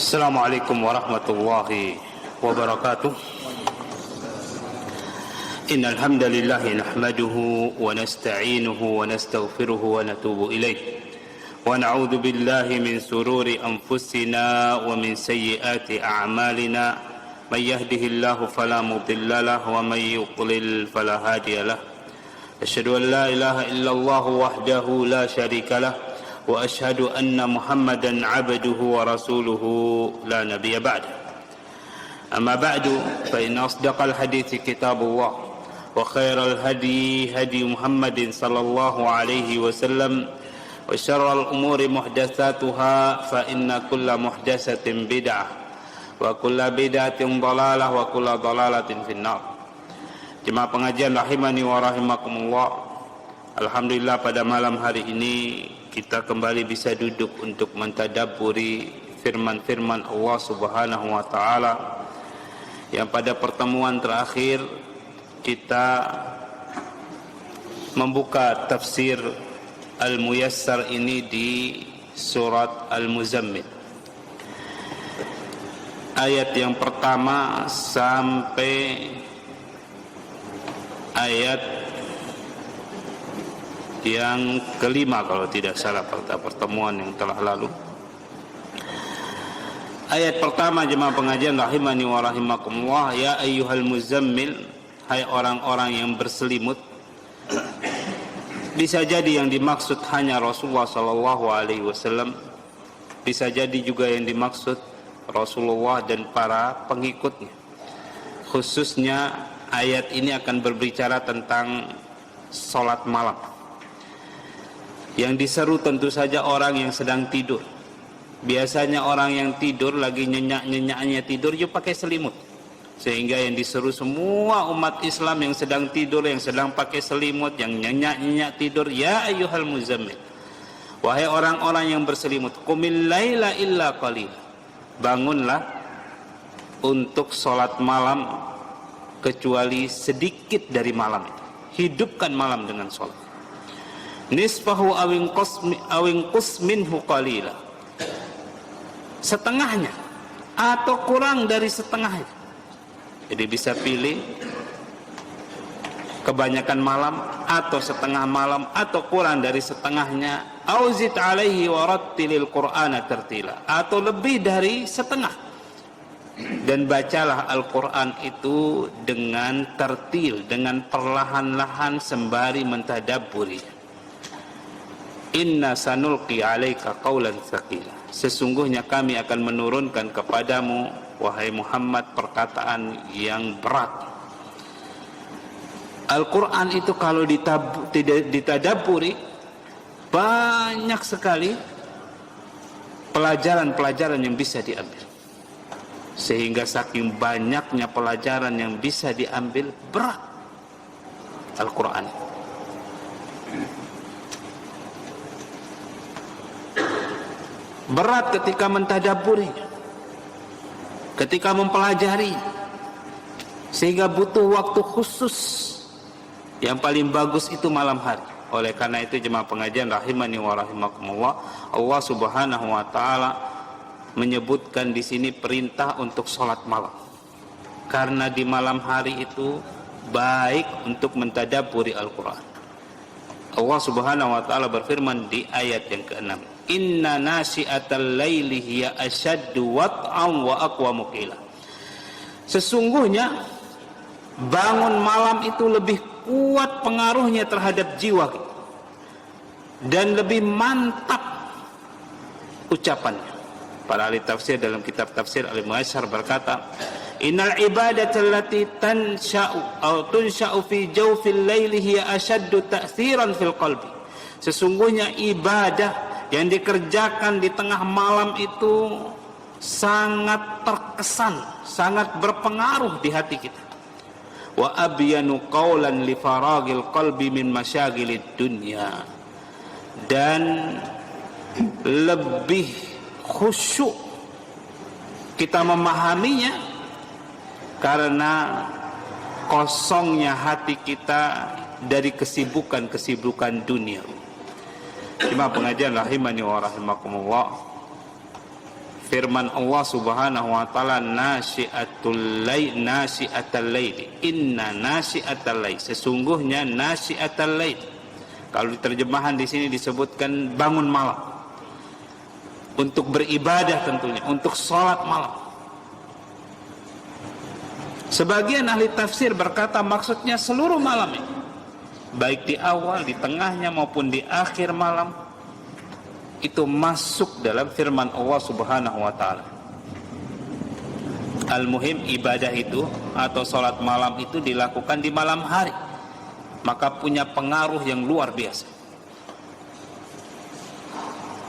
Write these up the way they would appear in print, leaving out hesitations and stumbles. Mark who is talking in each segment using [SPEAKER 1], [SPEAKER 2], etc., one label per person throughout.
[SPEAKER 1] Assalamualaikum warahmatullahi wabarakatuh. Innal hamdalillah nahmaduhu wa nasta'inuhu wa nastaghfiruhu wa natubu ilaih. Wa na'udzu billahi min sururi anfusina wa min sayyiati a'malina. May yahdihillahu fala mudilla lahu wa may yudlil fala hadiya lahu. Asyhadu an la ilaha illallah wahdahu la syarika lahu wa asyhadu anna Muhammadan 'abduhu wa rasuluhu la nabiyya ba'da. Amma ba'du fa inna asdaqal hadithi kitabullah wa khairal hadi hadi Muhammadin sallallahu alaihi wasallam wa syarral umuri muhdatsatuha fa inna kulla muhdatsatin bid'ah wa kulla bid'atin dhalalah wa kulla dhalalatin finnar. Jemaah pengajian rahimani wa rahimakumullah, alhamdulillah pada malam hari ini kita kembali bisa duduk untuk mentadabburi firman-firman Allah Subhanahu wa taala yang pada pertemuan terakhir kita membuka tafsir Al-Muyassar ini di surat Al-Muzammil. Ayat yang pertama sampai ayat yang kelima kalau tidak salah pada pertemuan yang telah lalu. Ayat pertama jemaah pengajian rahimani wa rahimakumullah, ya ayyuhal muzammil, hai orang-orang yang berselimut. Bisa jadi yang dimaksud hanya Rasulullah sallallahu alaihi wasallam, bisa jadi juga yang dimaksud Rasulullah dan para pengikutnya. Khususnya ayat ini akan berbicara tentang salat malam. Yang diseru tentu saja orang yang sedang tidur. Biasanya orang yang tidur lagi nyenyak-nyenyaknya tidur, yuk pakai selimut. Sehingga yang diseru semua umat Islam yang sedang tidur, yang sedang pakai selimut, yang nyenyak-nyenyak tidur, ya ayyuhal muzammil, wahai orang-orang yang berselimut, qumil laila illa qalil, bangunlah untuk sholat malam kecuali sedikit dari malam itu. Hidupkan malam dengan sholat. Nisfahu awin qus minhu qalila, setengahnya atau kurang dari setengahnya. Jadi bisa pilih kebanyakan malam atau setengah malam atau kurang dari setengahnya. Auzid alaihi warattilil qur'ana tartila, atau lebih dari setengah. Dan bacalah Al-Quran itu dengan tertil, dengan perlahan-lahan sembari mentadabburi. Inna sanulqi alaika qawlan tsaqila, sesungguhnya kami akan menurunkan kepadamu wahai Muhammad perkataan yang berat. Al-Quran itu kalau ditadabburi banyak sekali pelajaran-pelajaran yang bisa diambil. Sehingga saking banyaknya pelajaran yang bisa diambil, berat Al-Quran. Berat ketika mentadabburi, ketika mempelajari, sehingga butuh waktu khusus. Yang paling bagus itu malam hari. Oleh karena itu jemaah pengajian rahimani wa rahimakumullah, Allah Subhanahu wa taala menyebutkan di sini perintah untuk sholat malam, karena di malam hari itu baik untuk mentadabburi Al-Quran. Allah Subhanahu wa taala berfirman di ayat yang ke-6, inna nasi'atal laili hiya asyaddu wat'an wa aqwamu qila, sesungguhnya bangun malam itu lebih kuat pengaruhnya terhadap jiwa dan lebih mantap ucapannya. Para ahli tafsir dalam kitab tafsir Al-Muyassar berkata, innal ibadata allati tunsha'u fi jawfil laili hiya ashaddu ta'thiran fil qalbi, sesungguhnya ibadah yang dikerjakan di tengah malam itu sangat terkesan, sangat berpengaruh di hati kita. Wa abyanu qawlan li faragil qalbi min masyagilid dunya, dan lebih khusyuk kita memahaminya karena kosongnya hati kita dari kesibukan-kesibukan dunia. Jemaah pengajian rahimani wa rahimakumullah, firman Allah Subhanahu wa taala, nasyiatul laili, inna nasyiatal lail, sesungguhnya nasyiatal lail. Kalau diterjemahan di sini disebutkan bangun malam, untuk beribadah tentunya, untuk sholat malam. Sebagian ahli tafsir berkata maksudnya seluruh malam ini, baik di awal, di tengahnya maupun di akhir malam, itu masuk dalam firman Allah Subhanahu wa taala. Al-muhim, ibadah itu atau sholat malam itu dilakukan di malam hari, maka punya pengaruh yang luar biasa.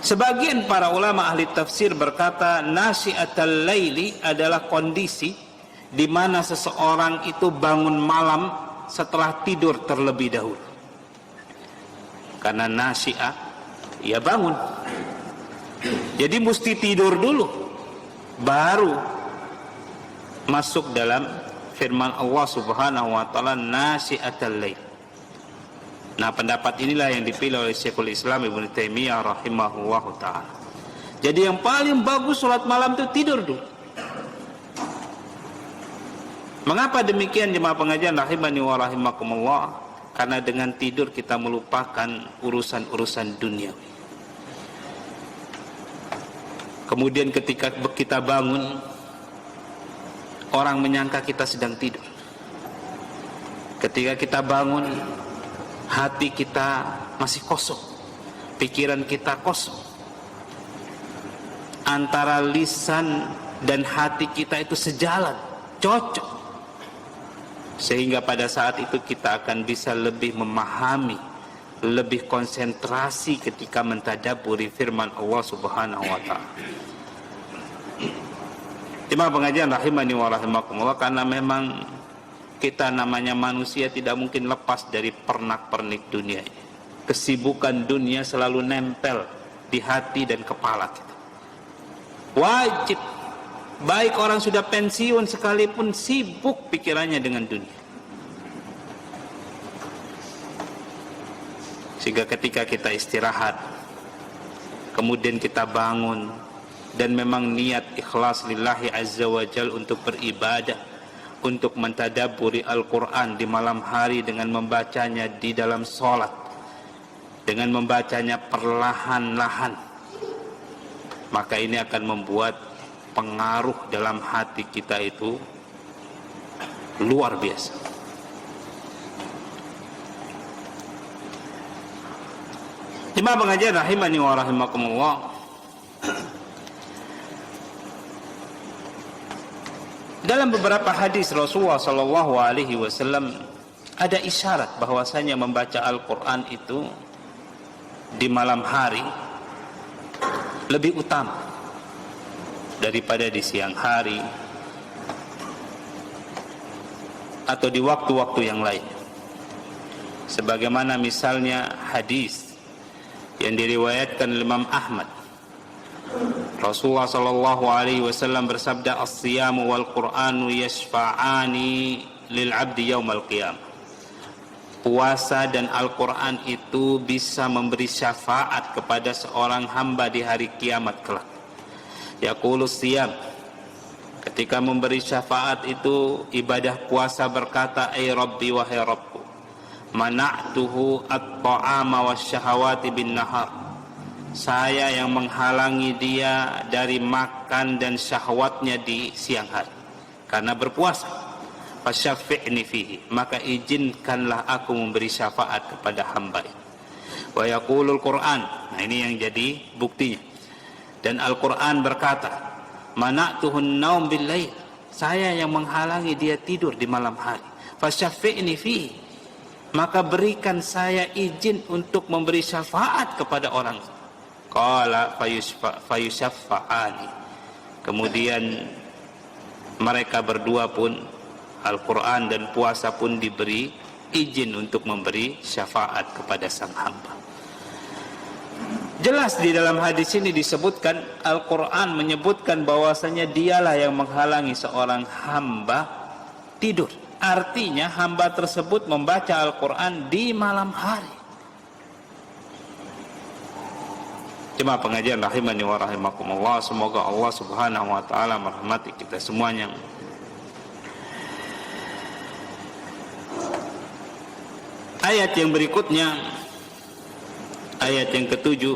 [SPEAKER 1] Sebagian para ulama ahli tafsir berkata nasyiatal laili adalah kondisi di mana seseorang itu bangun malam setelah tidur terlebih dahulu. Karena nasyiah, ya bangun. Jadi mesti tidur dulu, baru masuk dalam firman Allah Subhanahu wa taala, nasyiatal lail. Nah, pendapat inilah yang dipilih oleh Syekhul Islam Ibnu Taimiyah rahimahullahu taala. Jadi yang paling bagus sholat malam itu tidur dulu. Mengapa demikian jemaah pengajian rahimani wa rahimakumullah? Karena dengan tidur kita melupakan urusan-urusan dunia. Kemudian ketika kita bangun, orang menyangka kita sedang tidur. Ketika kita bangun, hati kita masih kosong, pikiran kita kosong. Antara lisan dan hati kita itu sejalan, cocok. Sehingga pada saat itu kita akan bisa lebih memahami, lebih konsentrasi ketika mentadabburi firman Allah Subhanahu wa taala. Jemaah pengajian rahimani wa rahimakumullah, karena memang kita namanya manusia tidak mungkin lepas dari pernak-pernik dunia ini. Kesibukan dunia selalu nempel di hati dan kepala kita. Wajib, baik orang sudah pensiun sekalipun, sibuk pikirannya dengan dunia. Sehingga ketika kita istirahat, kemudian kita bangun, dan memang niat ikhlas lillahi azza wa jal untuk beribadah, untuk mentadabburi Al-Quran di malam hari dengan membacanya di dalam sholat, dengan membacanya perlahan-lahan, maka ini akan membuat pengaruh dalam hati kita itu luar biasa. Jemaah pengajian rahimani wa rahimakumullah, dalam beberapa hadis Rasulullah sallallahu alaihi wasallam ada isyarat bahwasanya membaca Al-Quran itu di malam hari lebih utama daripada di siang hari atau di waktu-waktu yang lain. Sebagaimana misalnya hadis yang diriwayatkan Imam Ahmad, Rasulullah sallallahu alaihi wasallam bersabda, "As-siyamu wal Qur'anu yashfa'ani lil 'abdi yaumal qiyamah." Puasa dan Al-Quran itu bisa memberi syafaat kepada seorang hamba di hari kiamat kelak. Yaqulus siyam, ketika memberi syafaat itu ibadah puasa berkata, "Ay Rabbi, wahai Rabbku, mana'tuhu at-ta'ama wasyahawati bin nahar." Saya yang menghalangi dia dari makan dan syahwatnya di siang hari karena berpuasa. Fasyafi'ni fihi, maka izinkanlah aku memberi syafaat kepada hamba ini. Wa yaqulul Qur'an, nah ini yang jadi buktinya. Dan Al-Quran berkata, mana'tuhun naum bil lail, saya yang menghalangi dia tidur di malam hari. Fasyafi'ni fihi, maka berikan saya izin untuk memberi syafaat kepada orang. Qala fayusyaffa'ani, kemudian mereka berdua pun, Al-Quran dan puasa pun, diberi izin untuk memberi syafaat kepada sang hamba. Jelas di dalam hadis ini disebutkan, Al-Quran menyebutkan bahwasanya dialah yang menghalangi seorang hamba tidur. Artinya hamba tersebut membaca Al-Quran di malam hari. Jemaah pengajian rahimani wa rahimakumullah, semoga Allah Subhanahu wa taala merahmati kita semuanya. Ayat yang berikutnya, ayat yang ketujuh,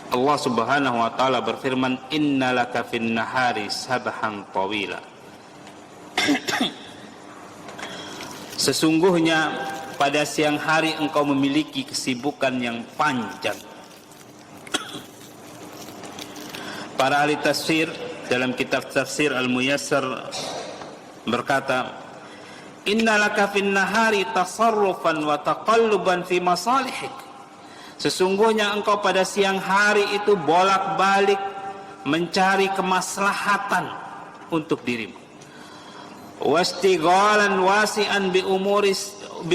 [SPEAKER 1] Allah Subhanahu wa taala berfirman, innalaka fin nahari sabhan tawila. Sesungguhnya pada siang hari engkau memiliki kesibukan yang panjang. Para ahli tafsir dalam kitab tafsir Al-Muyassar berkata, innalaka fin nahari tasarrufan wa taqalluban fi masalihik. Sesungguhnya engkau pada siang hari itu bolak-balik mencari kemaslahatan untuk dirimu. Wastighalan wasi'an bi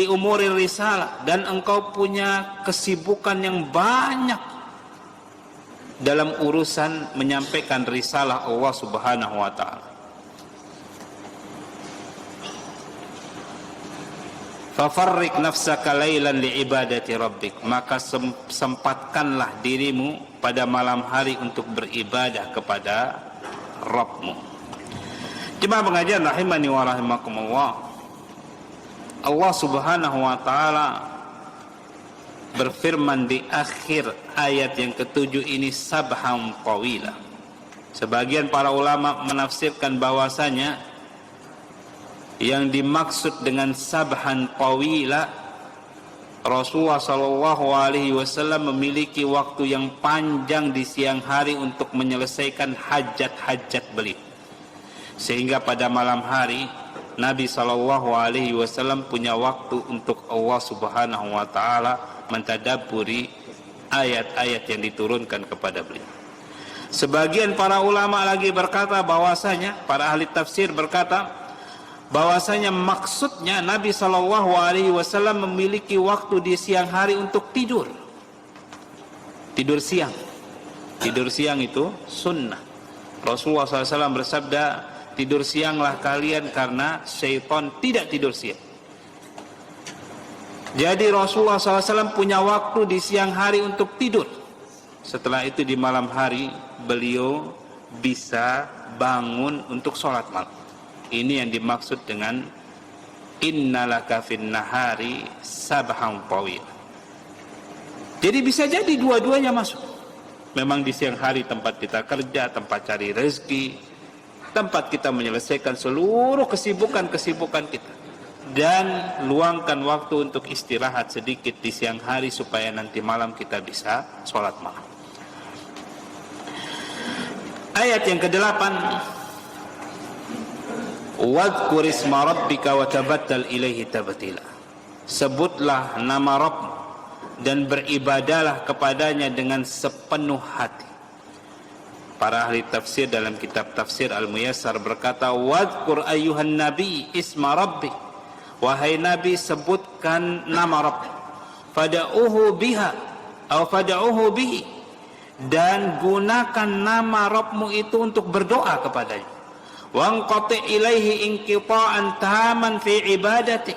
[SPEAKER 1] umuri risalah, dan engkau punya kesibukan yang banyak dalam urusan menyampaikan risalah Allah Subhanahu wa taala. Fafarrik nafsaka lailan liibadati rabbik, maka sempatkanlah dirimu pada malam hari untuk beribadah kepada Rabbmu. Jemaah pengajian rahimani wa rahimakumullah, Allah Subhanahu wa taala berfirman di akhir ayat yang ketujuh ini, sabhan tawila. Sebagian para ulama menafsirkan bahwasanya yang dimaksud dengan sabhan tawila, Rasulullah sallallahu alaihi wasallam memiliki waktu yang panjang di siang hari untuk menyelesaikan hajat-hajat beliau, sehingga pada malam hari Nabi sallallahu alaihi wasallam punya waktu untuk Allah Subhanahu wa taala mentadabburi ayat-ayat yang diturunkan kepada beliau. Sebagian para ulama lagi berkata bahwasanya, para ahli tafsir berkata bahwasanya maksudnya Nabi sallallahu alaihi wasallam memiliki waktu di siang hari untuk tidur. Tidur siang. Tidur siang itu sunnah. Rasulullah SAW bersabda, tidur sianglah kalian karena syaitan tidak tidur siang. Jadi Rasulullah SAW punya waktu di siang hari untuk tidur. Setelah itu di malam hari beliau bisa bangun untuk sholat malam. Ini yang dimaksud dengan innalaka fin nahari sabhan tawil. Jadi bisa jadi dua-duanya masuk. Memang di siang hari tempat kita kerja, tempat cari rezeki, tempat kita menyelesaikan seluruh kesibukan-kesibukan kita. Dan luangkan waktu untuk istirahat sedikit di siang hari supaya nanti malam kita bisa sholat malam. Ayat yang ke-8, wadhkur isma rabbika wa tabattal ilaihi tabtila. Sebutlah nama Rabbmu dan beribadahlah kepadanya dengan sepenuh hati. Para ahli tafsir dalam kitab tafsir Al-Muyassar berkata, wadhkur ayyuhan nabi isma rabbik. Wahai Nabi, sebutkan nama Rabb, fada'uhu biha atau fada'uhu bihi, dan gunakan nama Rabbmu itu untuk berdoa kepadanya. Wanqati ilaihi inqita'an taman fi ibadatik,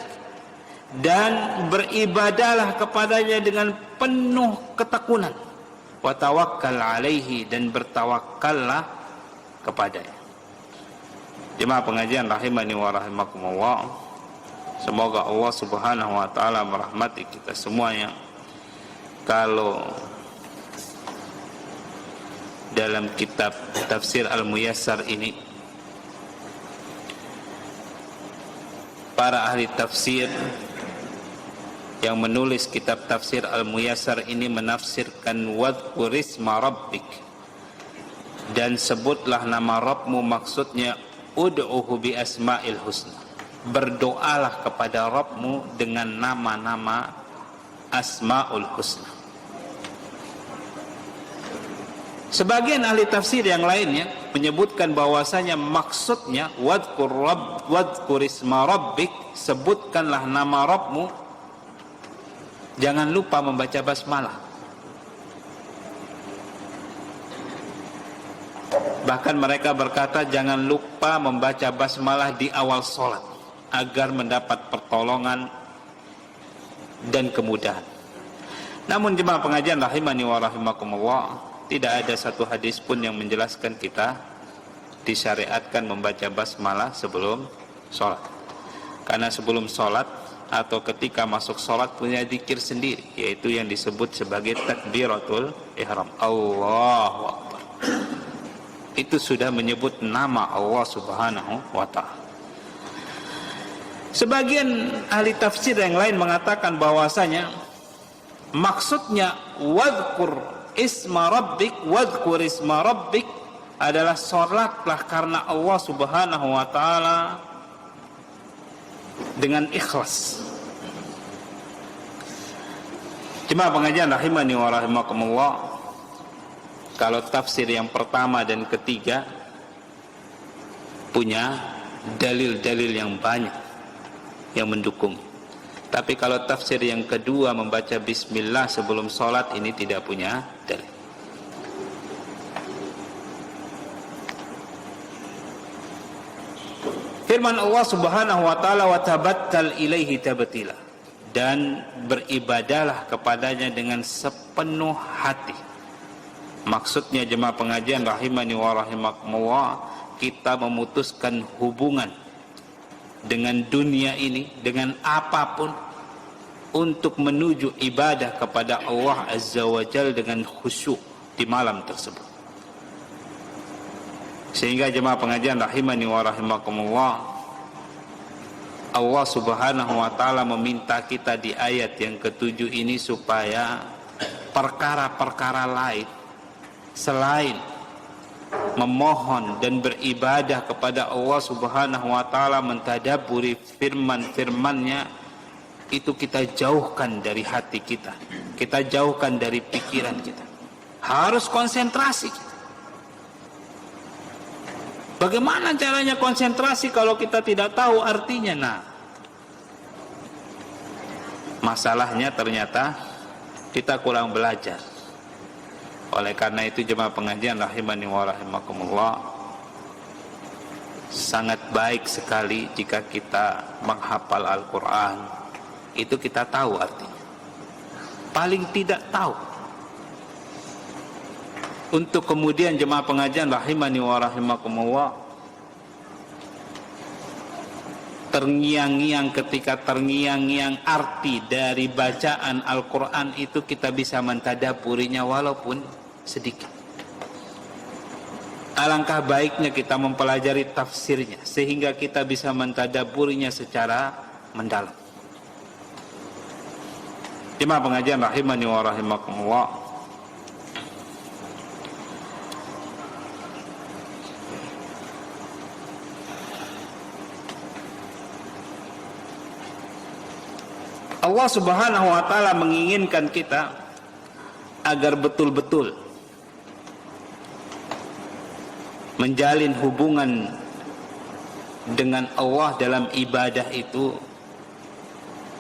[SPEAKER 1] dan beribadahlah kepadanya dengan penuh ketekunan. Wa tawakkal alaihi, dan bertawakkallah kepadanya. Jemaah pengajian rahimani wa rahimakumullah, semoga Allah Subhanahu wa taala merahmati kita semuanya. Kalau dalam kitab tafsir Al-Muyassar ini, para ahli tafsir yang menulis kitab tafsir Al-Muyassar ini menafsirkan wadhkur isma rabbik, dan sebutlah nama Rabbmu, maksudnya ud'uhu bi asma'il husna. Berdoalah kepada Rabbmu dengan nama-nama Asmaul Husna. Sebagian ahli tafsir yang lainnya menyebutkan bahwasanya maksudnya wadhkur isma rabbik, sebutkanlah nama Rabbmu, jangan lupa membaca basmalah. Bahkan mereka berkata jangan lupa membaca basmalah di awal sholat agar mendapat pertolongan dan kemudahan. Namun jemaah pengajian rahimani wa rahimakumullah, tidak ada satu hadis pun yang menjelaskan kita disyariatkan membaca basmalah sebelum sholat. Karena sebelum sholat atau ketika masuk sholat punya zikir sendiri, yaitu yang disebut sebagai takbiratul ihram, Allahu Akbar. Itu sudah menyebut nama Allah Subhanahu wa ta'ala. Sebagian ahli tafsir yang lain mengatakan bahwasanya maksudnya wadhkur isma rabbik adalah sholatlah karena Allah Subhanahu wa ta'ala dengan ikhlas. Jemaah pengajian rahimani wa rahimakumullah, kalau tafsir yang pertama dan ketiga punya dalil-dalil yang banyak yang mendukung. Tapi kalau tafsir yang kedua membaca bismillah sebelum sholat ini tidak punya dalil. Firman Allah Subhanahu wa ta'ala, wa tabattal ilaihi tabtila, dan beribadahlah kepadanya dengan sepenuh hati. Maksudnya jemaah pengajian rahimani wa rahimakumullah, kita memutuskan hubungan dengan dunia ini, dengan apapun, untuk menuju ibadah kepada Allah Azza wa Jal dengan khusyuk di malam tersebut. Sehingga jemaah pengajian rahimani wa rahimakumullah, Allah Subhanahu wa ta'ala meminta kita di ayat yang ke-7 ini supaya perkara-perkara lain selain memohon dan beribadah kepada Allah Subhanahu wa ta'ala, mentadabburi firman-firmannya, itu kita jauhkan dari hati kita, kita jauhkan dari pikiran kita. Harus konsentrasi. Bagaimana caranya konsentrasi kalau kita tidak tahu artinya? Nah, masalahnya ternyata kita kurang belajar. Oleh karena itu jemaah pengajian rahimani wa rahimakumullah, sangat baik sekali jika kita menghafal Al-Quran, itu kita tahu artinya. Paling tidak tahu. Untuk kemudian jemaah pengajian rahimani wa rahimakumullah, terngiang-ngiang, ketika terngiang-ngiang arti dari bacaan Al-Quran itu, kita bisa mentadabburinya walaupun sedikit. Alangkah baiknya kita mempelajari tafsirnya sehingga kita bisa mentadabburinya secara mendalam. Jemaah pengajian rahimani wa rahimakumullah, Allah Subhanahu wa ta'ala menginginkan kita agar betul-betul menjalin hubungan dengan Allah dalam ibadah itu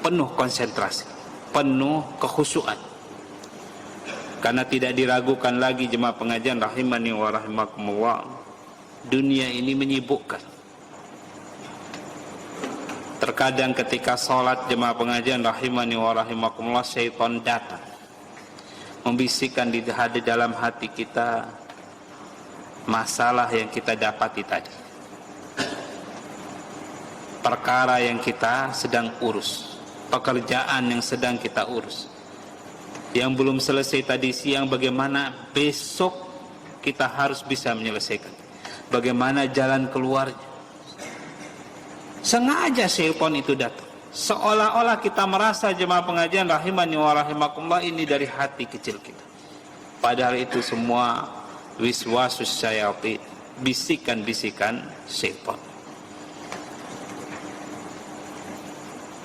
[SPEAKER 1] penuh konsentrasi, penuh kekhusyuan. Karena tidak diragukan lagi jemaah pengajian rahimani wa rahimakumullah, dunia ini menyibukkan. Terkadang ketika sholat jemaah pengajian rahimani wa rahimakumullah, syaitan datang membisikkan di dalam hati kita masalah yang kita dapati tadi, perkara yang kita sedang urus, pekerjaan yang sedang kita urus, yang belum selesai tadi siang, bagaimana besok kita harus bisa menyelesaikan, bagaimana jalan keluarnya. Sengaja syaitan itu datang, seolah-olah kita merasa jemaah pengajian rahimani wa rahimakumullah ini dari hati kecil kita, padahal itu semua wiswasus syayatin, bisikan-bisikan syaitan.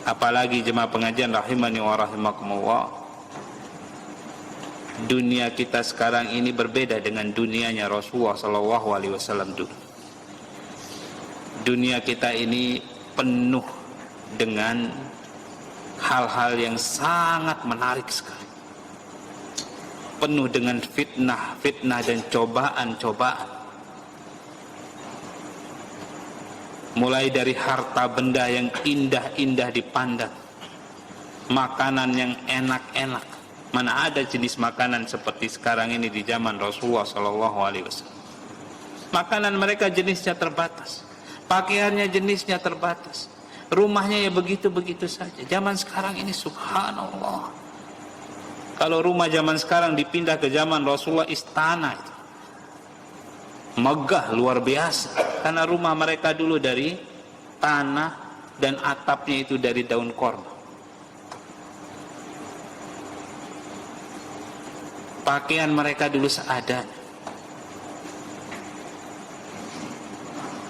[SPEAKER 1] Apalagi jemaah pengajian rahimani wa rahimakumullah, dunia kita sekarang ini berbeda dengan dunianya Rasulullah SAW dulu. Dunia kita ini penuh dengan hal-hal yang sangat menarik sekali, penuh dengan fitnah dan cobaan-cobaan, mulai dari harta benda yang indah-indah dipandang, makanan yang enak-enak, Mana ada jenis makanan seperti sekarang ini di zaman Rasulullah SAW. Makanan mereka jenisnya terbatas, pakaiannya jenisnya terbatas, rumahnya ya begitu-begitu saja. Zaman sekarang ini subhanallah, kalau rumah zaman sekarang dipindah ke zaman Rasulullah, istana itu megah luar biasa, karena rumah mereka dulu dari tanah dan atapnya itu dari daun korma. Pakaian mereka dulu seadanya.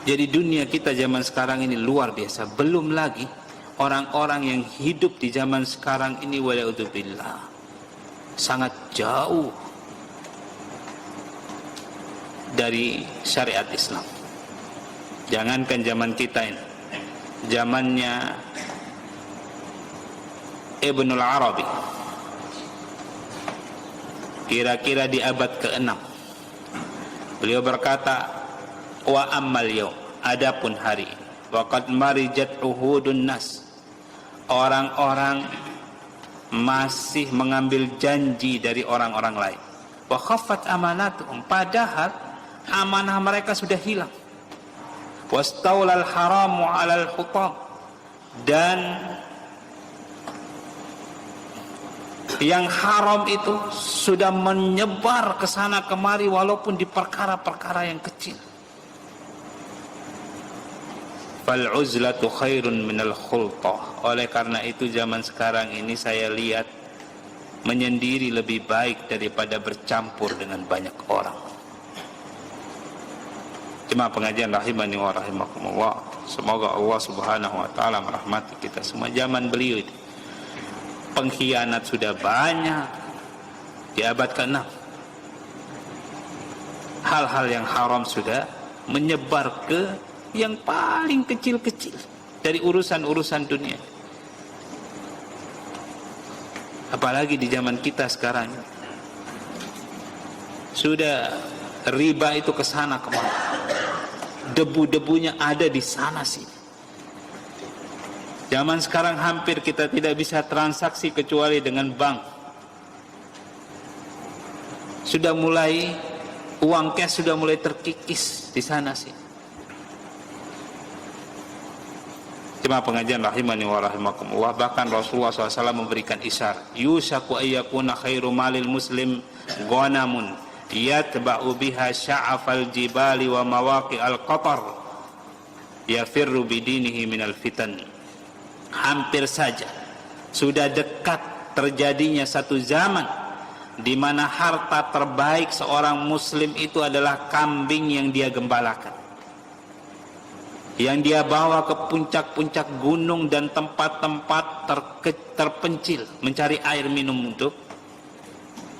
[SPEAKER 1] Jadi dunia kita zaman sekarang ini luar biasa. Belum lagi orang-orang yang hidup di zaman sekarang ini, wala'udzubillah, sangat jauh dari syariat Islam. Jangankan zaman kita ini, zamannya Ibnul Arabi, kira-kira di abad ke-6, beliau berkata, wa ammal yaum, adapun hari ini, waqad marijat uhudun nas, orang-orang masih mengambil janji dari orang-orang lain, wa khaffat amanatuhum, padahal amanah mereka sudah hilang, wastaulal haramu alal hutam, dan yang haram itu sudah menyebar ke sana kemari walaupun di perkara-perkara yang kecil. Fal uzlatu khairun minal khultah. Oleh karena itu zaman sekarang ini saya lihat menyendiri lebih baik daripada bercampur dengan banyak orang. Jemaah pengajian rahimani wa rahimakumullah, semoga Allah Subhanahu wa taala merahmati kita semua. Zaman beliau itu pengkhianat sudah banyak di abad ke-6. Hal-hal yang haram sudah menyebar ke yang paling kecil-kecil dari urusan-urusan dunia. Apalagi di zaman kita sekarang, sudah riba itu ke sana kemana, debu-debunya ada di sana sini. Zaman sekarang hampir kita tidak bisa transaksi kecuali dengan bank. Sudah mulai, uang cash sudah mulai terkikis di sana sih. Jemaah pengajian rahimani wa rahimakumullah, bahkan Rasulullah SAW memberikan isyarat, yusaku ayyakuna khairu malil muslim ghanamun yatba'u biha sya'afal jibali wa mawaqi al-qatar yafirru bidinihi minal fitan. Hampir saja sudah dekat terjadinya satu zaman di mana harta terbaik seorang muslim itu adalah kambing yang dia gembalakan, yang dia bawa ke puncak-puncak gunung dan tempat-tempat terpencil mencari air minum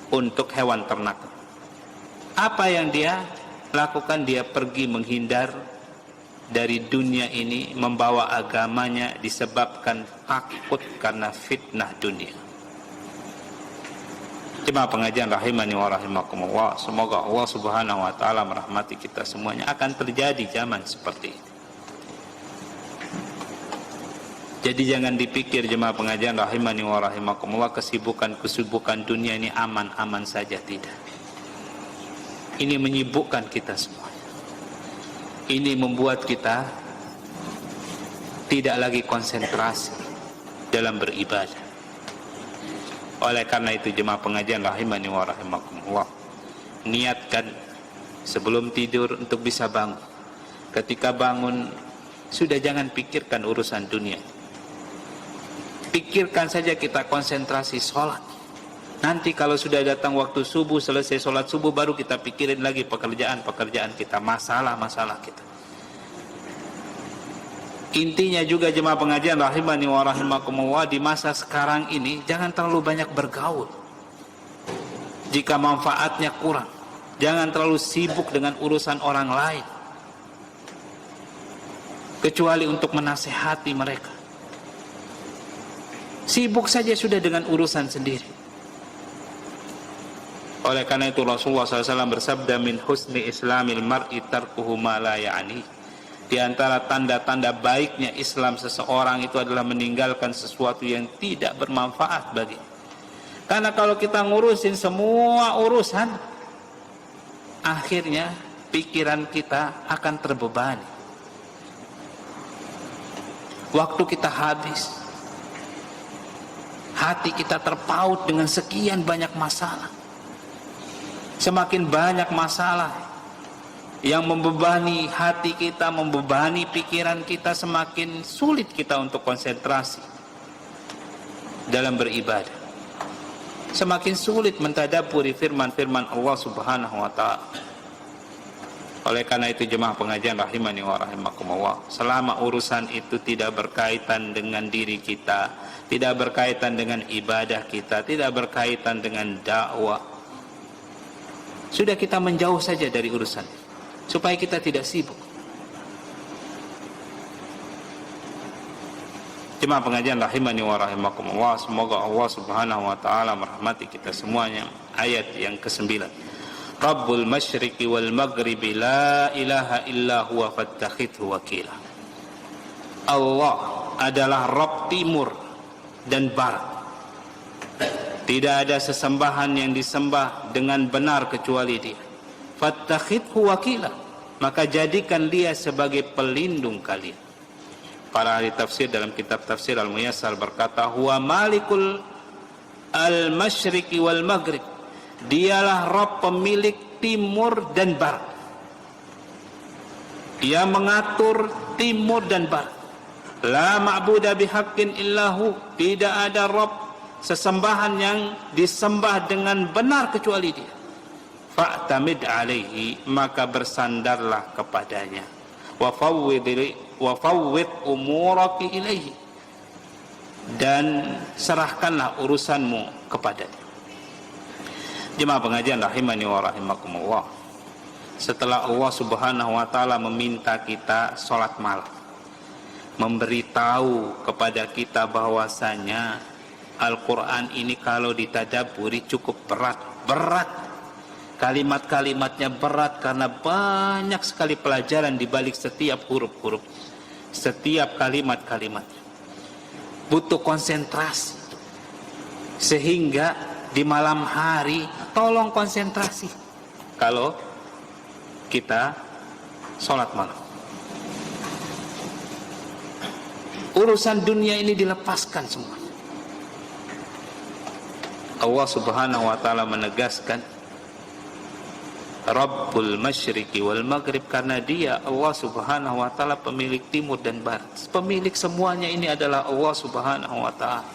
[SPEAKER 1] untuk hewan ternak. Apa yang dia lakukan? Dia pergi menghindar dari dunia ini, membawa agamanya disebabkan takut karena fitnah dunia. Jemaah pengajian rahimani wa rahimakumullah, semoga Allah Subhanahu wa taala merahmati kita semuanya. Akan terjadi zaman seperti ini. Jadi jangan dipikir jemaah pengajian rahimani wa rahimakumullah, kesibukan dunia ini aman-aman saja, tidak. Ini menyibukkan kita semua. Ini membuat kita tidak lagi konsentrasi dalam beribadah. Oleh karena itu jemaah pengajian rahimani wa rahimakumullah, niatkan sebelum tidur untuk bisa bangun. Ketika bangun, sudah jangan pikirkan urusan dunia. Pikirkan saja kita konsentrasi sholat. Nanti kalau sudah datang waktu subuh, selesai sholat subuh, baru kita pikirin lagi pekerjaan-pekerjaan kita, masalah-masalah kita. Intinya juga jemaah pengajian rahimani wa rahimakumullah, di masa sekarang ini jangan terlalu banyak bergaul jika manfaatnya kurang. Jangan terlalu sibuk dengan urusan orang lain kecuali untuk menasehati mereka. Sibuk saja sudah dengan urusan sendiri. Oleh karena itu Rasulullah SAW bersabda, min husni islamil mar'i tarkuhu ma la ya'ni. Di antara tanda-tanda baiknya Islam seseorang itu adalah meninggalkan sesuatu yang tidak bermanfaat bagi. Karena kalau kita ngurusin semua urusan, akhirnya pikiran kita akan terbebani. Waktu kita habis, hati kita terpaut dengan sekian banyak masalah. Semakin banyak masalah yang membebani hati kita, membebani pikiran kita, semakin sulit kita untuk konsentrasi dalam beribadah. Semakin sulit mentadabburi firman-firman Allah Subhanahu wa taala. Oleh karena itu jemaah pengajian rahimani wa rahimakumullah, selama urusan itu tidak berkaitan dengan diri kita, tidak berkaitan dengan ibadah kita, tidak berkaitan dengan dakwah, sudah kita menjauh saja dari urusan, supaya kita tidak sibuk. Jemaah pengajian rahimani wa rahimakumullah, semoga Allah Subhanahu wa taala merahmati kita semuanya. Ayat yang ke-9. Rabbul masyriqi wal maghribi la ilaha illa huwa fattakhidhu wakila. Allah adalah Rabb timur dan barat. Tidak ada sesembahan yang disembah dengan benar kecuali Dia. Fattakhidhu wakila, maka jadikan Dia sebagai pelindung kalian. Para ahli tafsir dalam kitab tafsir Al-Muyassar berkata, huwa malikul al-masyriqi wal maghrib. Dialah Rabb pemilik timur dan barat. Dia mengatur timur dan barat. La ma'buda bihaqqin illahu. Tidak ada Rabb sesembahan yang disembah dengan benar kecuali Dia. Fa'tamid alaihi, maka bersandarlah kepadanya. Wa fawwid umuraki ilaihi, dan serahkanlah urusanmu kepadanya. Jemaah pengajian rahimani wa rahimakumullah, setelah Allah Subhanahu wa taala meminta kita sholat malam, memberitahu kepada kita bahwasanya Al-Quran ini kalau ditadabburi cukup berat, kalimat-kalimatnya berat karena banyak sekali pelajaran di balik setiap huruf-huruf, setiap kalimat-kalimatnya butuh konsentrasi. Sehingga di malam hari tolong konsentrasi kalau kita sholat malam. Urusan dunia ini dilepaskan semua. Allah Subhanahu wa taala menegaskan Rabbul masyriqi wal maghrib, karena Dia Allah Subhanahu wa taala pemilik timur dan barat. Pemilik semuanya ini adalah Allah Subhanahu wa taala.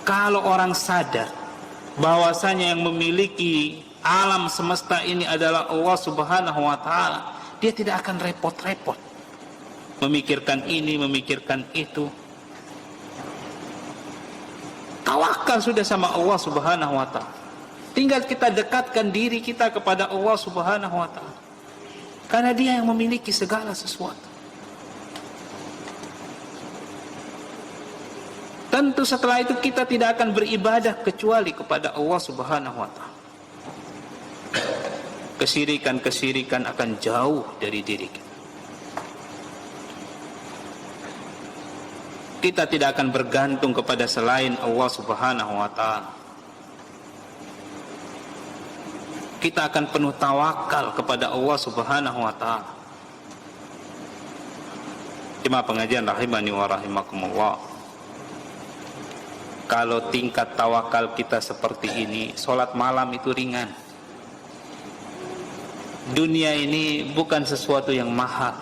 [SPEAKER 1] Kalau orang sadar bahwasanya yang memiliki alam semesta ini adalah Allah Subhanahu wa taala, dia tidak akan repot-repot memikirkan ini, memikirkan itu. Tawakal sudah sama Allah Subhanahu wa taala. Tinggal kita dekatkan diri kita kepada Allah Subhanahu wa taala, karena Dia yang memiliki segala sesuatu. Tentu setelah itu kita tidak akan beribadah kecuali kepada Allah Subhanahu wa taala. Kesyirikan-kesyirikan akan jauh dari diri kita. Kita tidak akan bergantung kepada selain Allah Subhanahu wa taala. Kita akan penuh tawakal kepada Allah Subhanahu wa taala. Jemaah pengajian rahimani wa rahimakumullah, kalau tingkat tawakal kita seperti ini, sholat malam itu ringan. Dunia ini bukan sesuatu yang mahal,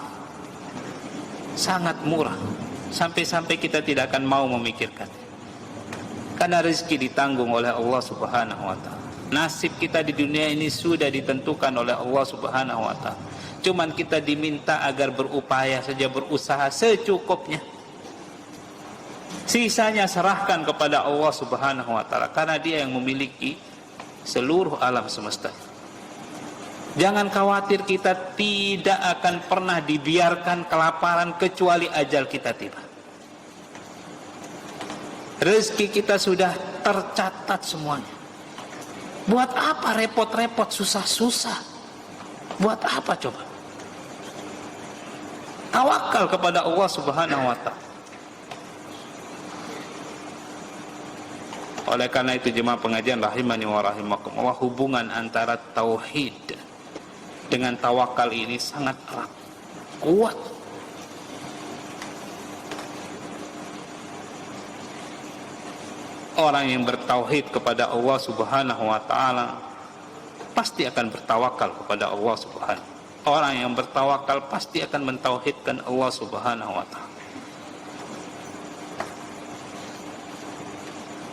[SPEAKER 1] sangat murah, sampai-sampai kita tidak akan mau memikirkan. Karena rezeki ditanggung oleh Allah Subhanahu wa taala. Nasib kita di dunia ini sudah ditentukan oleh Allah Subhanahu wa taala. Cuman kita diminta agar berupaya saja, berusaha secukupnya. Sisanya serahkan kepada Allah Subhanahu wa taala, karena Dia yang memiliki seluruh alam semesta. Jangan khawatir, kita tidak akan pernah dibiarkan kelaparan kecuali ajal kita tiba. Rezeki kita sudah tercatat semuanya. Buat apa repot-repot, susah-susah? Buat apa coba? Tawakal kepada Allah Subhanahu wa taala. Oleh karena itu jemaah pengajian rahimani wa rahimakumullah, hubungan antara tauhid dengan tawakal ini sangat erat, kuat. Orang yang bertauhid kepada Allah Subhanahu wa taala pasti akan bertawakal kepada Allah Subhanahu. Orang yang bertawakal pasti akan mentauhidkan Allah Subhanahu wa taala.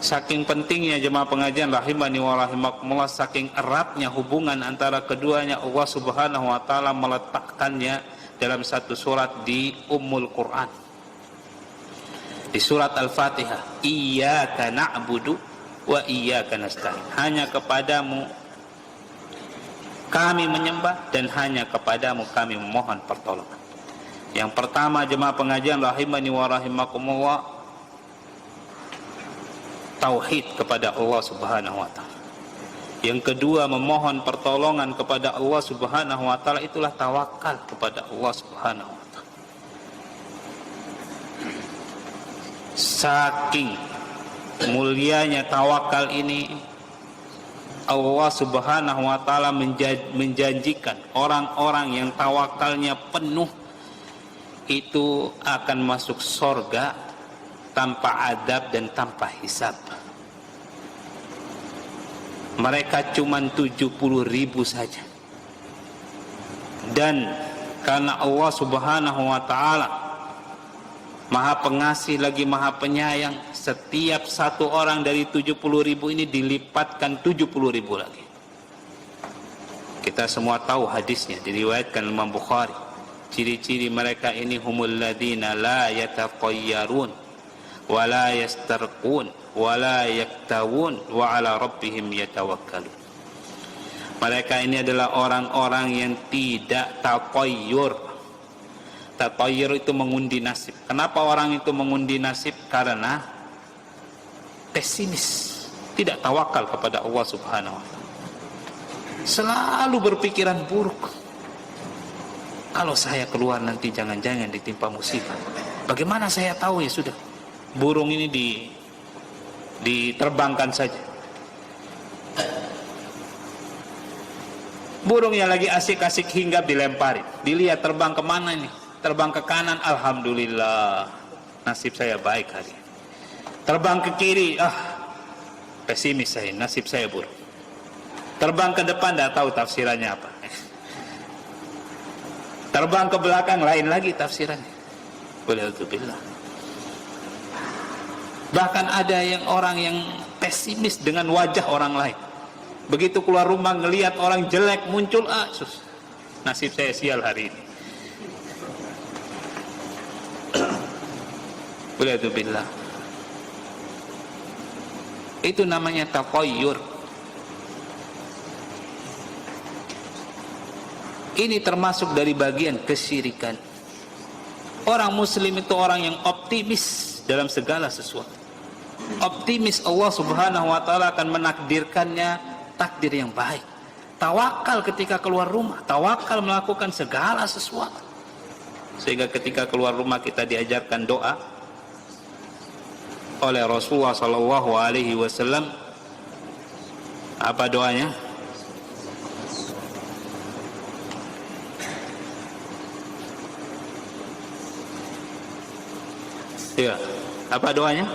[SPEAKER 1] Saking pentingnya jemaah pengajian rahimani wa rahimakumullah, saking eratnya hubungan antara keduanya, Allah Subhanahu wa taala meletakkannya dalam satu surat di Ummul Quran. Di surat Al-Fatihah, Iyyaka na'budu wa iyyaka nasta'in. Hanya kepadamu kami menyembah dan hanya kepadamu kami memohon pertolongan. Yang pertama jemaah pengajian rahimani wa rahimakumullah, tauhid kepada Allah Subhanahu wa taala. Yang kedua, memohon pertolongan kepada Allah Subhanahu wa taala, itulah tawakal kepada Allah Subhanahu wa taala. Saking mulianya tawakal ini, Allah Subhanahu wa taala menjanjikan orang-orang yang tawakalnya penuh itu akan masuk surga tanpa adab dan tanpa hisab. Mereka cuma 70.000 saja. Dan karena Allah Subhanahu wa taala Maha Pengasih lagi Maha Penyayang, setiap satu orang dari 70.000 ini dilipatkan 70.000 lagi. Kita semua tahu hadisnya, diriwayatkan Imam Bukhari. Ciri-ciri mereka ini, humul ladina la yataqayyarun wa la yastarqun wa la yaktawun wa ala rabbihim yatawakkalun. Mereka ini adalah orang-orang yang tidak taqayyur. Taqayyur itu mengundi nasib. Kenapa orang itu mengundi nasib? Karena pesimis, tidak tawakal kepada Allah Subhanahu wa taala. Selalu berpikiran buruk. Kalau saya keluar nanti jangan-jangan ditimpa musibah. Bagaimana saya tahu? Ya sudah, burung ini diterbangkan saja. Burung yang lagi asik-asik hinggap dilemparin, dilihat terbang kemana ini? Terbang ke kanan, alhamdulillah, nasib saya baik hari ini. Terbang ke kiri, pesimis saya, nasib saya buruk. Terbang ke depan, tidak tahu tafsirannya apa. Terbang ke belakang, lain lagi tafsirannya. Waliyadzubillah. Bahkan ada yang orang yang pesimis dengan wajah orang lain. Begitu keluar rumah ngelihat orang jelek muncul, nasib saya sial hari ini. Waliyadzubillah. Itu namanya taqayyur. Ini termasuk dari bagian kesyirikan. Orang muslim itu orang yang optimis dalam segala sesuatu. Optimis Allah Subhanahu wa taala akan menakdirkannya takdir yang baik. Tawakal ketika keluar rumah, tawakal melakukan segala sesuatu. Sehingga ketika keluar rumah kita diajarkan doa oleh Rasulullah sallallahu alaihi wasallam. Apa doanya? Ya, apa doanya?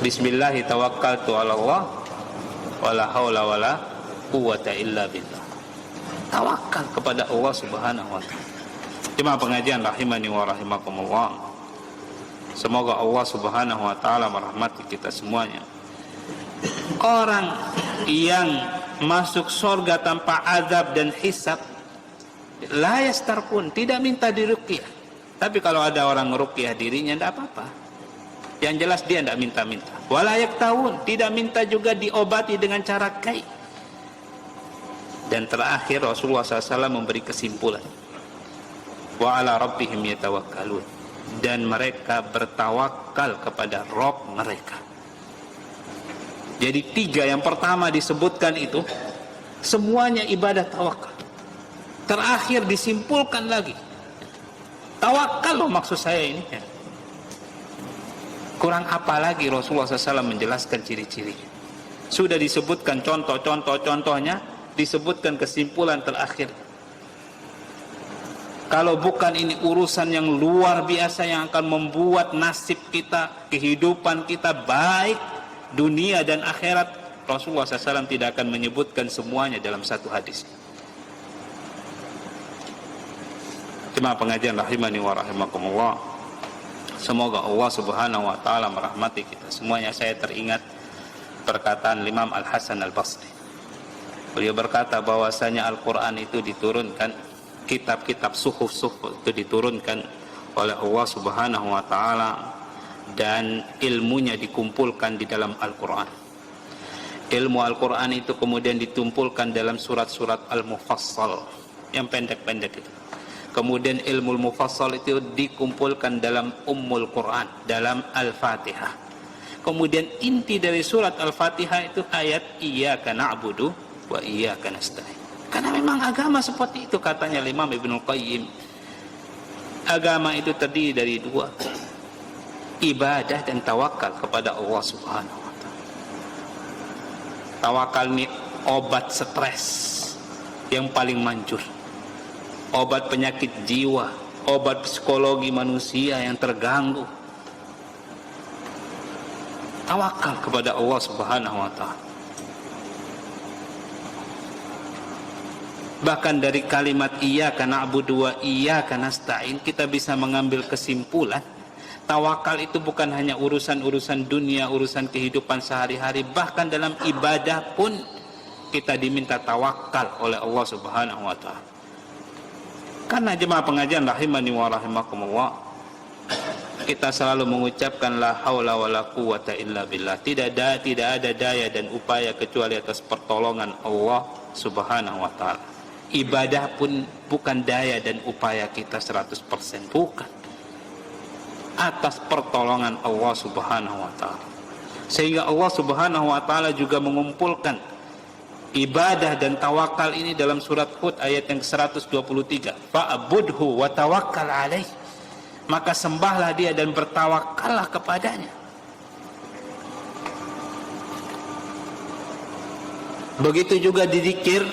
[SPEAKER 1] Bismillahi tawakkaltu 'ala Allah wala haula wala quwwata illa billah. Tawakal kepada Allah Subhanahu wa taala. Jemaah pengajian rahimani wa rahimakumullah. Semoga Allah Subhanahu wa taala merahmati kita semuanya. Orang yang masuk surga tanpa azab dan hisab, la yastarqun, tidak minta diruqyah. Tapi kalau ada orang ngeruqyah dirinya, tidak apa-apa. Yang jelas dia tidak minta-minta. Wala yaktawun, tidak minta juga diobati dengan cara kai. Dan terakhir Rasulullah SAW memberi kesimpulan. Wa ala rabbihim yatawakkalun. Dan mereka bertawakal kepada Rabb mereka. Jadi tiga yang pertama disebutkan itu semuanya ibadah tawakal. Terakhir disimpulkan lagi. Tawakal loh maksud saya ini. Kurang apa lagi Rasulullah SAW menjelaskan ciri-cirinya. Sudah disebutkan contohnya, disebutkan kesimpulan terakhir. Kalau bukan ini urusan yang luar biasa yang akan membuat nasib kita, kehidupan kita baik dunia dan akhirat, Rasulullah SAW tidak akan menyebutkan semuanya dalam satu hadis. Jemaah pengajian rahimani wa rahimakumullah, semoga Allah Subhanahu wa taala merahmati kita semuanya. Saya teringat perkataan Imam Al-Hasan Al-Basri. Beliau berkata bahwasanya Al-Qur'an itu diturunkan, kitab-kitab suhuf itu diturunkan oleh Allah Subhanahu wa taala, dan ilmunya dikumpulkan di dalam Al-Qur'an. Ilmu Al-Qur'an itu kemudian ditumpulkan dalam surat-surat Al-Mufassal yang pendek-pendek itu. Kemudian ilmu Mufassal itu dikumpulkan dalam Ummul Quran, dalam Al-Fatihah. Kemudian inti dari surat Al-Fatihah itu ayat Iyyaka na'budu wa iyyaka nasta'in. Karena memang agama seperti itu, katanya Imam Ibnul Qayyim. Agama itu terdiri dari dua, ibadah dan tawakal kepada Allah Subhanahu wa taala. Tawakal ini obat stres yang paling manjur, obat penyakit jiwa, obat psikologi manusia yang terganggu. Tawakal kepada Allah Subhanahu wa taala. Bahkan dari kalimat iyyaka na'budu wa iyyaka nasta'in kita bisa mengambil kesimpulan, tawakal itu bukan hanya urusan-urusan dunia, urusan kehidupan sehari-hari, bahkan dalam ibadah pun kita diminta tawakal oleh Allah Subhanahu wa taala. Karena jemaah pengajian rahimani wa rahimakumullah, kita selalu mengucapkan la haula wala quwata illa billah. Tidak ada daya dan upaya kecuali atas pertolongan Allah Subhanahu wa taala. Ibadah pun bukan daya dan upaya kita 100%, bukan. Atas pertolongan Allah Subhanahu wa taala. Sehingga Allah Subhanahu wa taala juga mengumpulkan ibadah dan tawakal ini dalam surat Hud ayat yang ke-123. Fa'budhu wa tawakkal alaih. Maka sembahlah dia dan bertawakallah kepadanya. Begitu juga di zikir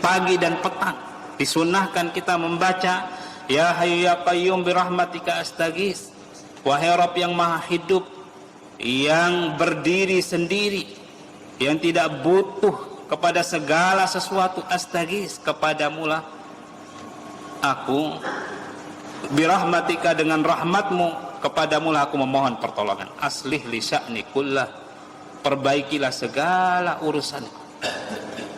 [SPEAKER 1] pagi dan petang, disunnahkan kita membaca ya hayyu ya qayyum birahmatika astaghits. Wahai Rabb yang maha hidup, yang berdiri sendiri, yang tidak butuh kepada segala sesuatu, astaghits, kepadamulah aku, birahmatika, dengan rahmatmu, kepadamulah aku memohon pertolongan. Aslih li sya'ni kullah, perbaikilah segala urusanku,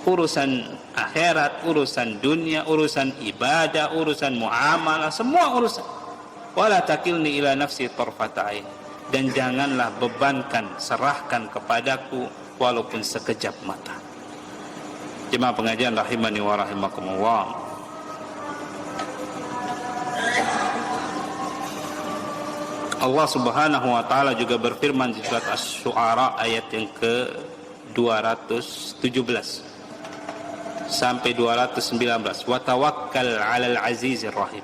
[SPEAKER 1] urusan akhirat, urusan dunia, urusan ibadah, urusan muamalah, semua urusan. Wala takilni ila nafsi tarfata'in, dan janganlah bebankan, serahkan kepadaku walaupun sekejap mata. Jemaah pengajian rahimani wa rahimakumullah, Allah Subhanahu wa taala juga berfirman di surat Asy-Syu'ara ayat yang ke-217 sampai 219, wa tawakkal 'alal 'azizir rahim,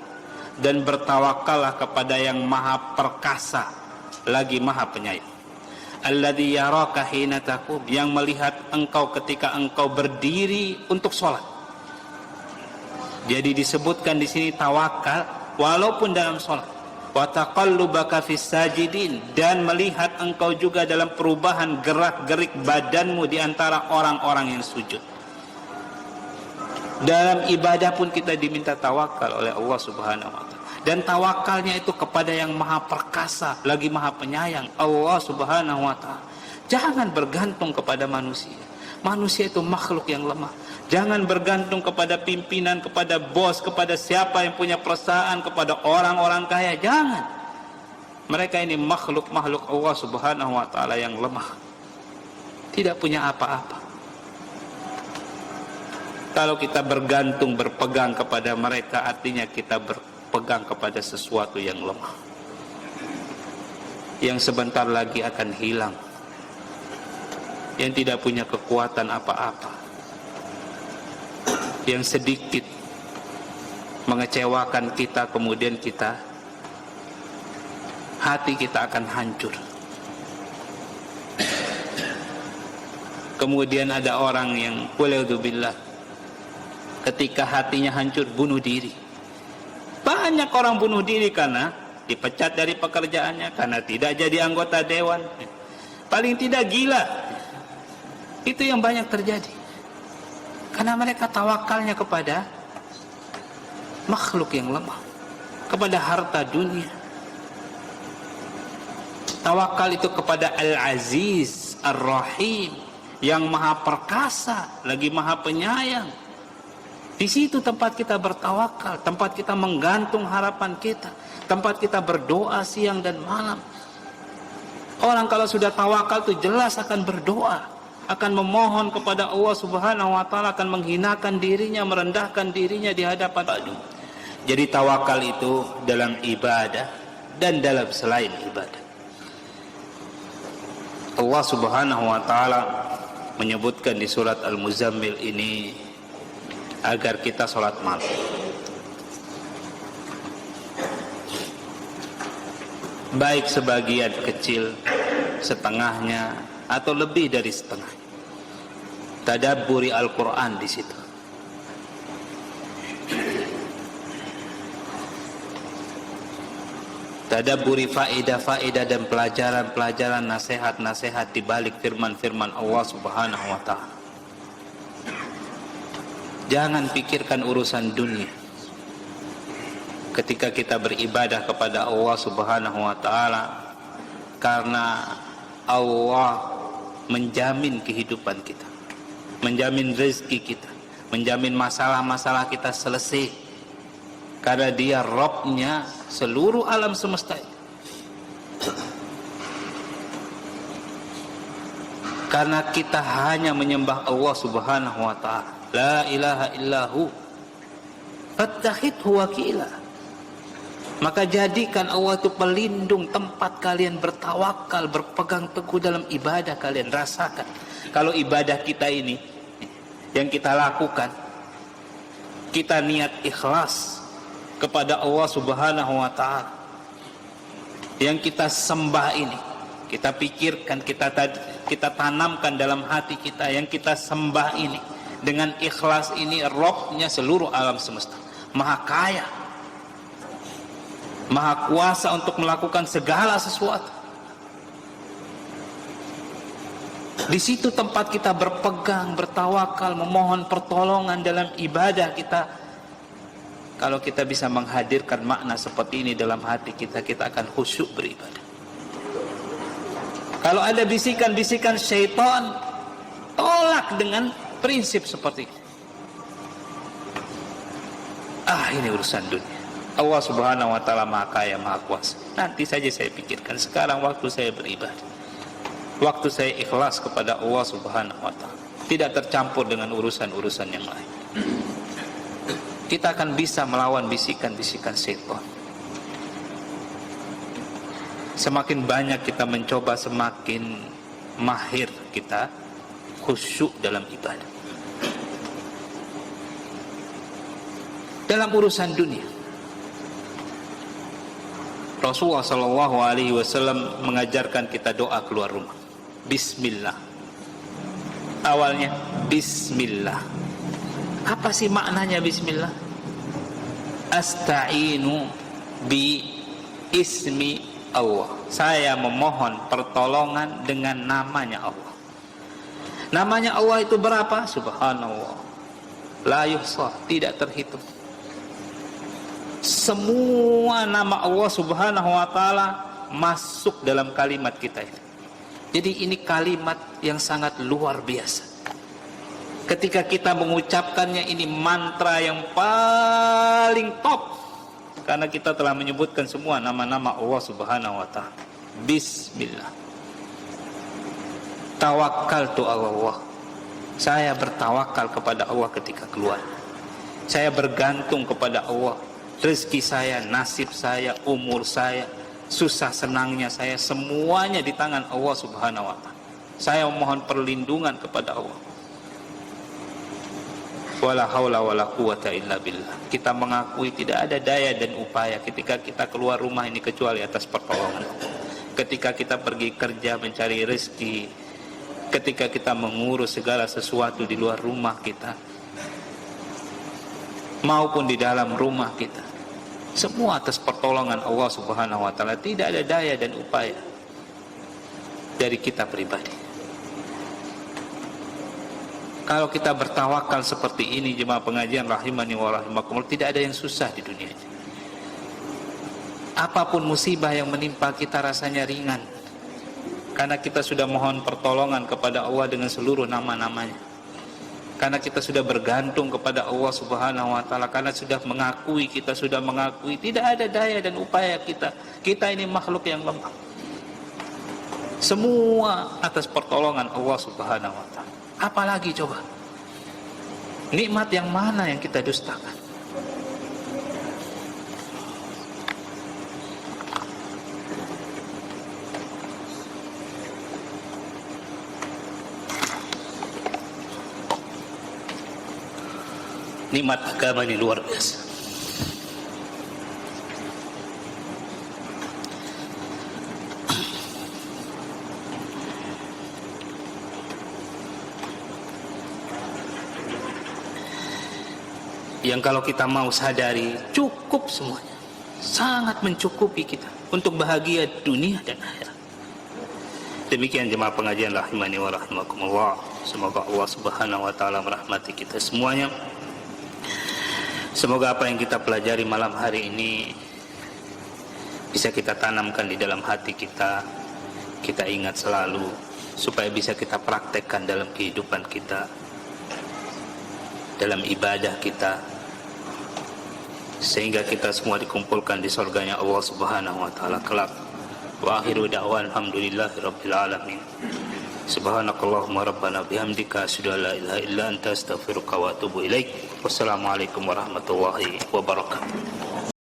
[SPEAKER 1] dan bertawakallah kepada yang maha perkasa lagi maha penyayang. Alladzi yaraka hina taqum, yang melihat engkau ketika engkau berdiri untuk sholat. Jadi disebutkan di sini tawakal walaupun dalam sholat. Wa taqallubaka fis sajidin, dan melihat engkau juga dalam perubahan gerak-gerik badanmu di antara orang-orang yang sujud. Dalam ibadah pun kita diminta tawakal oleh Allah Subhanahu wa taala. Dan tawakalnya itu kepada yang maha perkasa lagi maha penyayang, Allah Subhanahu wa taala. Jangan bergantung kepada manusia. Manusia itu makhluk yang lemah. Jangan bergantung kepada pimpinan, kepada bos, kepada siapa yang punya perusahaan, kepada orang-orang kaya. Jangan. Mereka ini makhluk-makhluk Allah Subhanahu wa taala yang lemah, tidak punya apa-apa. Kalau kita bergantung, berpegang kepada mereka, artinya kita berpegang kepada sesuatu yang lemah, yang sebentar lagi akan hilang, yang tidak punya kekuatan apa-apa, yang sedikit mengecewakan kita, kemudian hati kita akan hancur. Kemudian ada orang yang waliyadzubillah, ketika hatinya hancur bunuh diri. Banyak orang bunuh diri karena dipecat dari pekerjaannya, karena tidak jadi anggota dewan, paling tidak gila. Itu yang banyak terjadi karena mereka tawakalnya kepada makhluk yang lemah, kepada harta dunia. Tawakal itu kepada Al-Aziz Ar-Rahim, yang maha perkasa lagi maha penyayang. Di situ tempat kita bertawakal, tempat kita menggantung harapan kita, tempat kita berdoa siang dan malam. Orang kalau sudah tawakal itu jelas akan berdoa, akan memohon kepada Allah Subhanahu wa taala, akan menghinakan dirinya, merendahkan dirinya di hadapan Allah. Jadi tawakal itu dalam ibadah dan dalam selain ibadah. Allah Subhanahu wa taala menyebutkan di surat Al-Muzammil ini agar kita sholat malam. Baik sebagian kecil, setengahnya, atau lebih dari setengah. Tadabburi Al-Quran di situ. Tadabburi faedah-faedah dan pelajaran-pelajaran, nasihat-nasihat di balik firman-firman Allah Subhanahu wa taala. Jangan pikirkan urusan dunia. Ketika kita beribadah kepada Allah Subhanahu wa taala, karena Allah menjamin kehidupan kita, menjamin rezeki kita, menjamin masalah-masalah kita selesai, karena Dia Rabbnya seluruh alam semesta. Karena kita hanya menyembah Allah Subhanahu wa taala, la ilaha illahu fattakhidhu wakila. Maka jadikan Allah itu pelindung tempat kalian bertawakal, berpegang teguh dalam ibadah kalian. Rasakan kalau ibadah kita ini yang kita lakukan, kita niat ikhlas kepada Allah Subhanahu wa taala. Yang kita sembah ini, kita pikirkan, kita tanamkan dalam hati kita, yang kita sembah ini dengan ikhlas ini, Rabbnya seluruh alam semesta, maha kaya, maha kuasa untuk melakukan segala sesuatu. Di situ tempat kita berpegang, bertawakal, memohon pertolongan dalam ibadah kita. Kalau kita bisa menghadirkan makna seperti ini dalam hati kita, kita akan khusyuk beribadah. Kalau ada bisikan-bisikan syaitan, tolak dengan prinsip seperti ini. Ini urusan dunia. Allah Subhanahu wa taala maha kaya, maha kuasa. Nanti saja saya pikirkan. Sekarang waktu saya beribadah, waktu saya ikhlas kepada Allah Subhanahu wa taala, tidak tercampur dengan urusan-urusan yang lain. Kita akan bisa melawan bisikan-bisikan syaitan. Semakin banyak kita mencoba, semakin mahir kita khusyuk dalam ibadah. Dalam urusan dunia, Rasulullah SAW mengajarkan kita doa keluar rumah. Bismillah. Awalnya Bismillah. Apa sih maknanya Bismillah? Asta'inu bi ismi Allah. Saya memohon pertolongan dengan namanya Allah. Namanya Allah itu berapa? Subhanallah, la yuhsah, tidak terhitung. Semua nama Allah Subhanahu wa taala masuk dalam kalimat kita ini. Jadi ini kalimat yang sangat luar biasa. Ketika kita mengucapkannya, ini mantra yang paling top, karena kita telah menyebutkan semua nama-nama Allah Subhanahu wa taala. Bismillah. Tawakkaltu 'ala Allah. Saya bertawakal kepada Allah ketika keluar. Saya bergantung kepada Allah. Rezeki saya, nasib saya, umur saya, susah senangnya saya, semuanya di tangan Allah Subhanahu wa taala. Saya memohon perlindungan kepada Allah. Wala haula wala quwata illa billah. Kita mengakui tidak ada daya dan upaya ketika kita keluar rumah ini kecuali atas pertolongan Allah. Ketika kita pergi kerja mencari rezeki, ketika kita mengurus segala sesuatu di luar rumah kita maupun di dalam rumah kita, semua atas pertolongan Allah Subhanahu wa taala. Tidak ada daya dan upaya dari kita pribadi. Kalau kita bertawakal seperti ini, jemaah pengajian rahimani wa rahimakumullah, tidak ada yang susah di dunia ini. Apapun musibah yang menimpa kita rasanya ringan, karena kita sudah mohon pertolongan kepada Allah dengan seluruh nama-namanya, karena kita sudah bergantung kepada Allah Subhanahu wa taala, karena kita sudah mengakui tidak ada daya dan upaya kita ini makhluk yang lemah. Semua atas pertolongan Allah Subhanahu wa taala. Apalagi coba, nikmat yang mana yang kita dustakan? Nikmat agama ini luar biasa. Yang kalau kita mau sadari, cukup semuanya, sangat mencukupi kita untuk bahagia dunia dan akhirat. Demikian jemaah pengajian rahimani wa rahimakumullah. Semoga Allah Subhanahu wa taala merahmati kita semuanya. Semoga apa yang kita pelajari malam hari ini bisa kita tanamkan di dalam hati kita, kita ingat selalu, supaya bisa kita praktekkan dalam kehidupan kita, dalam ibadah kita, sehingga kita semua dikumpulkan di surganya Allah Subhanahu wa taala kelak. Wa akhiru da'wan alhamdulillahirabbil alamin. Subhanakallahumma rabbana bihamdika asyhadu an la ilaha illa anta astaghfiruka wa atubu ilaik. Wassalamualaikum warahmatullahi wabarakatuh.